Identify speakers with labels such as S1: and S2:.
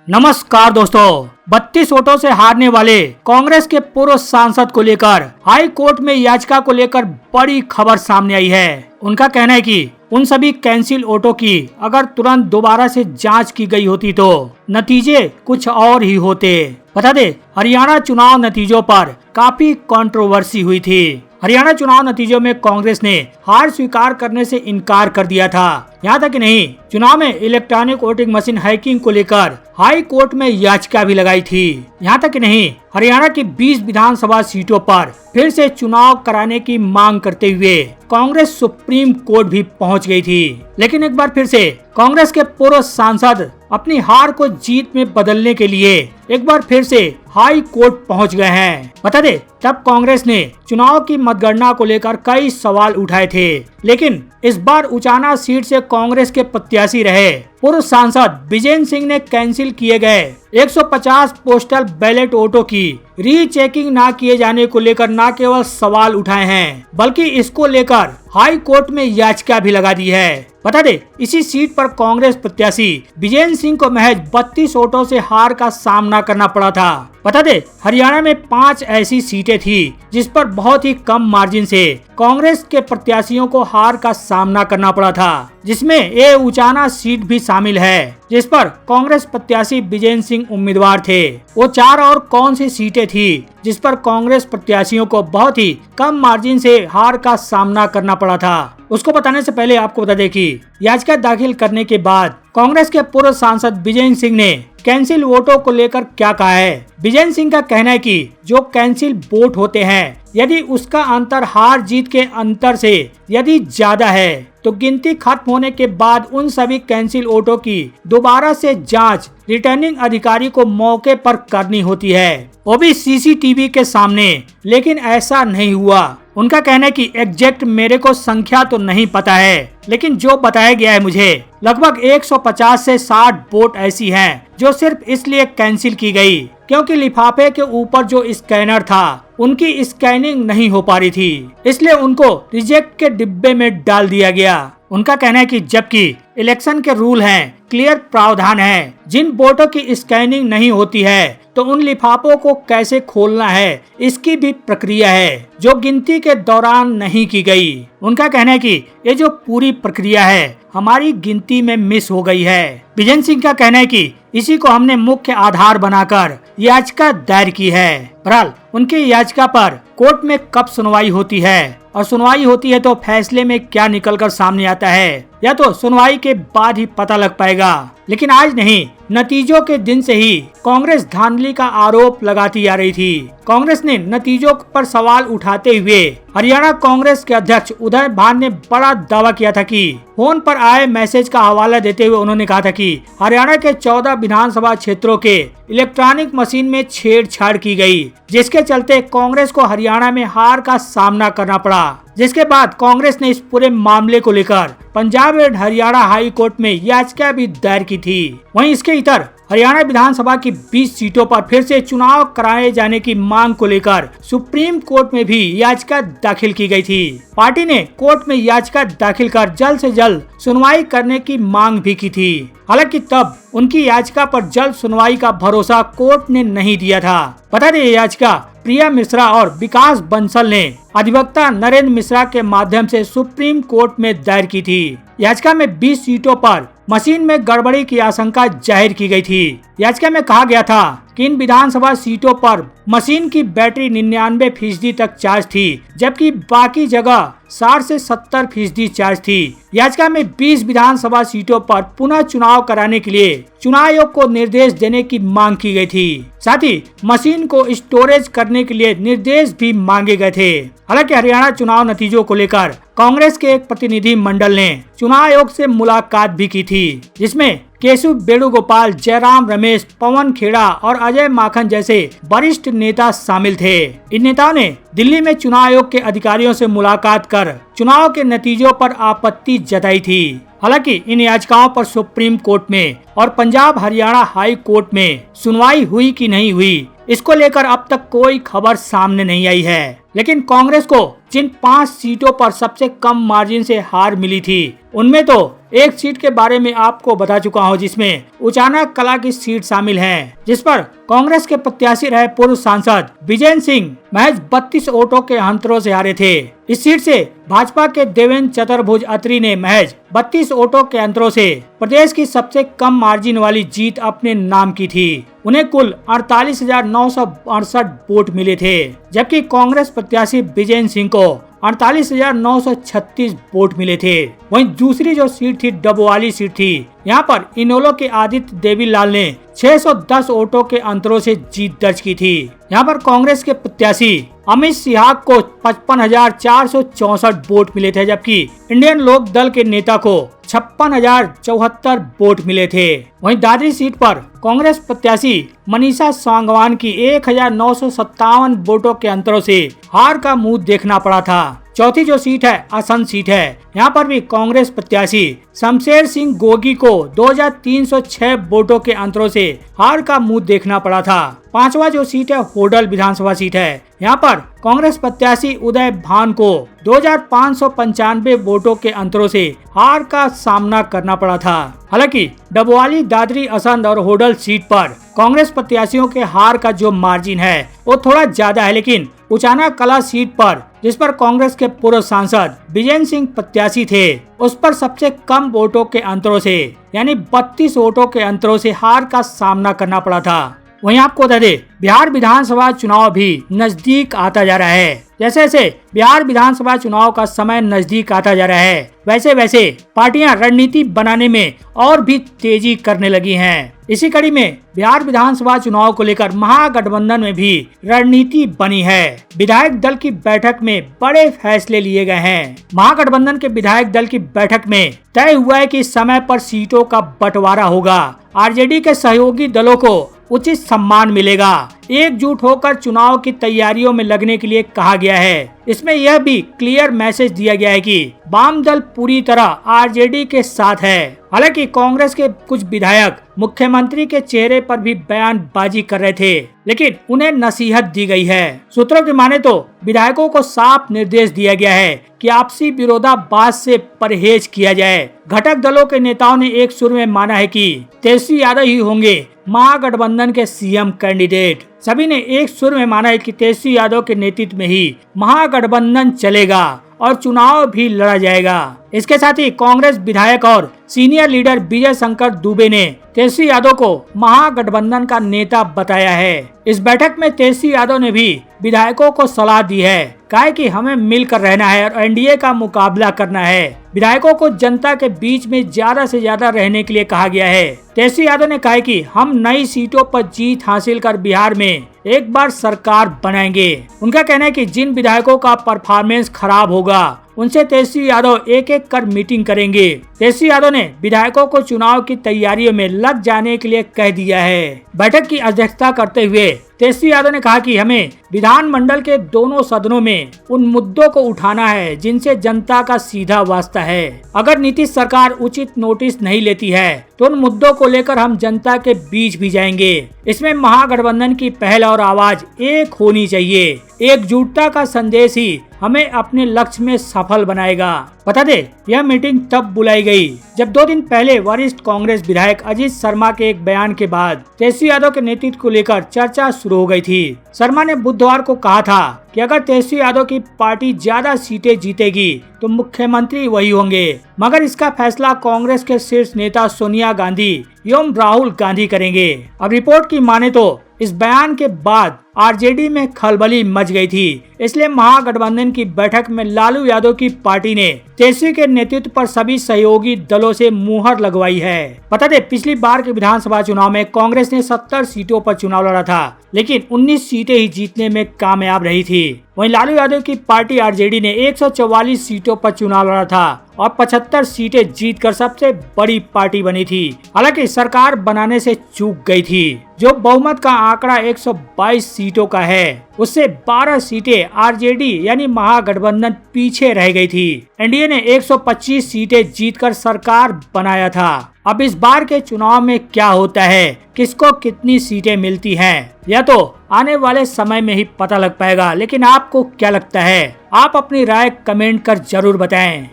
S1: नमस्कार दोस्तों, 32 वोटों से हारने वाले कांग्रेस के पूर्व सांसद को लेकर हाई कोर्ट में याचिका को लेकर बड़ी खबर सामने आई है। उनका कहना है कि उन सभी कैंसिल वोटों की अगर तुरंत दोबारा से जांच की गई होती तो नतीजे कुछ और ही होते। बता दे, हरियाणा चुनाव नतीजों पर काफी कंट्रोवर्सी हुई थी। हरियाणा चुनाव नतीजों में कांग्रेस ने हार स्वीकार करने से इनकार कर दिया था। यहाँ तक नहीं, चुनाव में इलेक्ट्रॉनिक वोटिंग मशीन हैकिंग को लेकर हाई कोर्ट में याचिका भी लगाई थी। यहाँ तक नहीं, हरियाणा की 20 विधानसभा सीटों पर फिर से चुनाव कराने की मांग करते हुए कांग्रेस सुप्रीम कोर्ट भी पहुँच गई थी। लेकिन एक बार फिर से कांग्रेस के पूर्व सांसद अपनी हार को जीत में बदलने के लिए एक बार फिर से हाई कोर्ट पहुंच गए हैं। बता दे, तब कांग्रेस ने चुनाव की मतगणना को लेकर कई सवाल उठाए थे, लेकिन इस बार उचाना सीट से कांग्रेस के प्रत्याशी रहे पूर्व सांसद विजेंद्र सिंह ने कैंसिल किए गए 150 पोस्टल बैलेट वोटों की रीचेकिंग न किए जाने को लेकर न केवल सवाल उठाए हैं, बल्कि इसको लेकर हाई कोर्ट में याचिका भी लगा दी है। बता दे, इसी सीट पर कांग्रेस प्रत्याशी विजेंद्र सिंह को महज 32 वोटों से हार का सामना करना पड़ा था। बता दे, हरियाणा में 5 ऐसी सीटें थी जिस पर बहुत ही कम मार्जिन से कांग्रेस के प्रत्याशियों को हार का सामना करना पड़ा था, जिसमें ये उचाना सीट भी शामिल है, जिस पर कांग्रेस प्रत्याशी विजेंद्र सिंह उम्मीदवार थे। वो 4 और कौन सी सीटें थी जिस पर कांग्रेस प्रत्याशियों को बहुत ही कम मार्जिन से हार का सामना करना पड़ा था, उसको बताने से पहले आपको बता दें कि याचिका दाखिल करने के बाद कांग्रेस के पूर्व सांसद विजेंद्र सिंह ने कैंसिल वोटों को लेकर क्या कहा है। विजेंद्र सिंह का कहना है कि जो कैंसिल वोट होते हैं, यदि उसका अंतर हार जीत के अंतर से यदि ज्यादा है तो गिनती खत्म होने के बाद उन सभी कैंसिल वोटों की दोबारा से जांच रिटर्निंग अधिकारी को मौके पर करनी होती है, वो भी सीसीटीवी के सामने। लेकिन ऐसा नहीं हुआ। उनका कहना है कि एग्जैक्ट मेरे को संख्या तो नहीं पता है, लेकिन जो बताया गया है मुझे लगभग 150 से 60 वोट ऐसी हैं जो सिर्फ इसलिए कैंसिल की गई क्योंकि लिफाफे के ऊपर जो स्कैनर था उनकी स्कैनिंग नहीं हो पा रही थी, इसलिए उनको रिजेक्ट के डिब्बे में डाल दिया गया। उनका कहना है कि जबकि इलेक्शन के रूल हैं, क्लियर प्रावधान है, जिन वोटों की स्कैनिंग नहीं होती है तो उन लिफाफों को कैसे खोलना है इसकी भी प्रक्रिया है जो गिनती के दौरान नहीं की गई। उनका कहना है कि ये जो पूरी प्रक्रिया है हमारी गिनती में मिस हो गई है। विजेंद्र सिंह का कहना है कि इसी को हमने मुख्य आधार बनाकर याचिका दायर की है। बहरहाल उनकी याचिका पर कोर्ट में कब सुनवाई होती है और सुनवाई होती है तो फैसले में क्या निकलकर सामने आता है, या तो सुनवाई के बाद ही पता लग पाएगा। लेकिन आज नहीं, नतीजों के दिन से ही कांग्रेस धांधली का आरोप लगाती आ रही थी। कांग्रेस ने नतीजों पर सवाल उठाते हुए हरियाणा कांग्रेस के अध्यक्ष उदय भान ने बड़ा दावा किया था कि फोन पर आए मैसेज का हवाला देते हुए उन्होंने कहा था कि हरियाणा के 14 विधानसभा क्षेत्रों के इलेक्ट्रॉनिक मशीन में छेड़छाड़ की गई, जिसके चलते कांग्रेस को हरियाणा में हार का सामना करना पड़ा। जिसके बाद कांग्रेस ने इस पूरे मामले को लेकर Punjab and Haryana high court में याचिका भी दायर की थी। वहीं इसके इतर हरियाणा विधानसभा की 20 सीटों पर फिर से चुनाव कराए जाने की मांग को लेकर सुप्रीम कोर्ट में भी याचिका दाखिल की गई थी। पार्टी ने कोर्ट में याचिका दाखिल कर जल्द से जल्द सुनवाई करने की मांग भी की थी। हालांकि तब उनकी याचिका पर जल्द सुनवाई का भरोसा कोर्ट ने नहीं दिया था। बता दें, याचिका प्रिया मिश्रा और विकास बंसल ने अधिवक्ता नरेंद्र मिश्रा के माध्यम से सुप्रीम कोर्ट में दायर की थी। याचिका में 20 सीटों पर मशीन में गड़बड़ी की आशंका जाहिर की गई थी। याचिका में कहा गया था कि इन विधानसभा सीटों पर मशीन की बैटरी 99% तक चार्ज थी, जबकि बाकी जगह 60 से 70% चार्ज थी। याचिका में 20 विधानसभा सीटों पर पुनः चुनाव कराने के लिए चुनाव आयोग को निर्देश देने की मांग की गई थी। साथ ही मशीन को स्टोरेज करने के लिए निर्देश भी मांगे गए थे। हालांकि हरियाणा चुनाव नतीजों को लेकर कांग्रेस के एक प्रतिनिधि मंडल ने चुनाव आयोग से मुलाकात भी की थी, जिसमें केशव वेणुगोपाल, जयराम रमेश, पवन खेड़ा और अजय माखन जैसे वरिष्ठ नेता शामिल थे। इन नेताओं ने दिल्ली में चुनाव आयोग के अधिकारियों से मुलाकात कर चुनाव के नतीजों पर आपत्ति जताई थी। हालांकि इन याचिकाओं पर सुप्रीम कोर्ट में और पंजाब हरियाणा हाई कोर्ट में सुनवाई हुई कि नहीं हुई, इसको लेकर अब तक कोई खबर सामने नहीं आई है। लेकिन कांग्रेस को जिन 5 सीटों पर सबसे कम मार्जिन से हार मिली थी, उनमें तो एक सीट के बारे में आपको बता चुका हूं, जिसमें उचाना कला की सीट शामिल है, जिस पर कांग्रेस के प्रत्याशी रहे पूर्व सांसद विजय सिंह महज 32 वोटों के अंतरों से हारे थे। इस सीट से भाजपा के देवेंद्र चतुर्भुज अत्री ने महज 32 वोटों के अंतरों से प्रदेश की सबसे कम मार्जिन वाली जीत अपने नाम की थी। उन्हें कुल 48,968 वोट मिले थे, जबकि कांग्रेस प्रत्याशी विजय सिंह को 48,936 वोट मिले थे। वहीं दूसरी जो सीट थी डबवाली सीट थी, यहाँ पर इनेलो के आदित्य देवीलाल ने 610 वोटों के अंतरों से जीत दर्ज की थी। यहाँ पर कांग्रेस के प्रत्याशी अमित सिहाग को 55,464 वोट मिले थे, जबकि इंडियन लोक दल के नेता को 56,074 वोट मिले थे। वहीं दादरी सीट पर कांग्रेस प्रत्याशी मनीषा सांगवान की 1,957 वोटों के अंतरों से हार का मुंह देखना पड़ा था। चौथी जो सीट है आसन सीट है, यहाँ पर भी कांग्रेस प्रत्याशी शमशेर सिंह गोगी को 2,306 वोटों के अंतरों से हार का मुंह देखना पड़ा था। पांचवा जो सीट है होडल विधानसभा सीट है, यहाँ पर कांग्रेस प्रत्याशी उदय भान को 2,595 वोटों के अंतरों से हार का सामना करना पड़ा था। हालांकि डबवाली, दादरी, असंध और होडल सीट पर कांग्रेस प्रत्याशियों के हार का जो मार्जिन है वो थोड़ा ज्यादा है, लेकिन उचाना कला सीट पर, जिस पर कांग्रेस के पूर्व सांसद विजय सिंह प्रत्याशी थे, उस पर सबसे कम वोटों के अंतरों से यानी 32 वोटों के अंतरों से हार का सामना करना पड़ा था। वहीं आपको बता दें, बिहार विधानसभा चुनाव भी नजदीक आता जा रहा है। जैसे जैसे बिहार विधानसभा चुनाव का समय नजदीक आता जा रहा है, वैसे वैसे पार्टियां रणनीति बनाने में और भी तेजी करने लगी हैं। इसी कड़ी में बिहार विधानसभा चुनाव को लेकर महागठबंधन में भी रणनीति बनी है। विधायक दल की बैठक में बड़े फैसले लिए गए हैं। महागठबंधन के विधायक दल की बैठक में तय हुआ है कि समय पर सीटों का बंटवारा होगा। आरजेडी के सहयोगी दलों को उचित सम्मान मिलेगा। एकजुट होकर चुनाव की तैयारियों में लगने के लिए कहा गया है। इसमें यह भी क्लियर मैसेज दिया गया है कि वाम दल पूरी तरह आरजेडी के साथ है। हालांकि कांग्रेस के कुछ विधायक मुख्यमंत्री के चेहरे पर भी बयानबाजी कर रहे थे, लेकिन उन्हें नसीहत दी गई है। सूत्रों की माने तो विधायकों को साफ निर्देश दिया गया है कि आपसी विरोधाभास से परहेज किया जाए। घटक दलों के नेताओं ने एक सुर में माना है कि तेजस्वी यादव ही होंगे महागठबंधन के सीएम कैंडिडेट। सभी ने एक सुर में माना है कि तेजस्वी यादव के नेतृत्व में ही महागठबंधन चलेगा और चुनाव भी लड़ा जाएगा। इसके साथ ही कांग्रेस विधायक और सीनियर लीडर विजय शंकर दुबे ने तेजस्वी यादव को महागठबंधन का नेता बताया है। इस बैठक में तेजस्वी यादव ने भी विधायकों को सलाह दी है, कहा कि हमें मिलकर रहना है और एनडीए का मुकाबला करना है। विधायकों को जनता के बीच में ज्यादा से ज्यादा रहने के लिए कहा गया है। तेजस्वी यादव ने कहा कि हम नई सीटों पर जीत हासिल कर बिहार में एक बार सरकार बनाएंगे। उनका कहना है कि जिन विधायकों का परफॉर्मेंस खराब होगा उनसे तेजस्वी यादव एक एक कर मीटिंग करेंगे। तेजस्वी यादव ने विधायकों को चुनाव की तैयारियों में लग जाने के लिए कह दिया है। बैठक की अध्यक्षता करते हुए तेजस्वी यादव ने कहा कि हमें विधानमंडल के दोनों सदनों में उन मुद्दों को उठाना है जिनसे जनता का सीधा वास्ता है। अगर नीतीश सरकार उचित नोटिस नहीं लेती है तो उन मुद्दों को लेकर हम जनता के बीच भी जाएंगे। इसमें महागठबंधन की पहल और आवाज एक होनी चाहिए। एकजुटता का संदेश ही हमें अपने लक्ष्य में सफल बनाएगा। बता दे, यह मीटिंग तब बुलाई गई जब 2 दिन पहले वरिष्ठ कांग्रेस विधायक अजीत शर्मा के एक बयान के बाद तेजस्वी यादव के नेतृत्व को लेकर चर्चा शुरू हो गई थी। शर्मा ने बुधवार को कहा था कि अगर तेजस्वी यादव की पार्टी ज्यादा सीटें जीतेगी तो मुख्यमंत्री वही होंगे, मगर इसका फैसला कांग्रेस के शीर्ष नेता सोनिया गांधी एवं राहुल गांधी करेंगे। अब रिपोर्ट की माने तो इस बयान के बाद आरजेडी में खलबली मच गई थी। इसलिए महागठबंधन की बैठक में लालू यादव की पार्टी ने तेजस्वी के नेतृत्व पर सभी सहयोगी दलों से मुहर लगवाई है। बता दे, पिछली बार के विधानसभा चुनाव में कांग्रेस ने 70 सीटों पर चुनाव लड़ा था, लेकिन 19 सीटें ही जीतने में कामयाब रही थी। वहीं लालू यादव की पार्टी आरजेडी ने 144 सीटों पर चुनाव लड़ा था और 75 सीटें जीतकर सबसे बड़ी पार्टी बनी थी। हालांकि सरकार बनाने से चूक गई थी। जो बहुमत का आंकड़ा 122 सीटों का है, उससे 12 सीटें आरजेडी यानी महागठबंधन पीछे रह गई थी। एनडीए ने 125 सीटें जीतकर सरकार बनाया था। अब इस बार के चुनाव में क्या होता है, किसको कितनी सीटें मिलती हैं, यह तो आने वाले समय में ही पता लग पाएगा। लेकिन आपको क्या लगता है? आप अपनी राय कमेंट कर जरूर बताएं।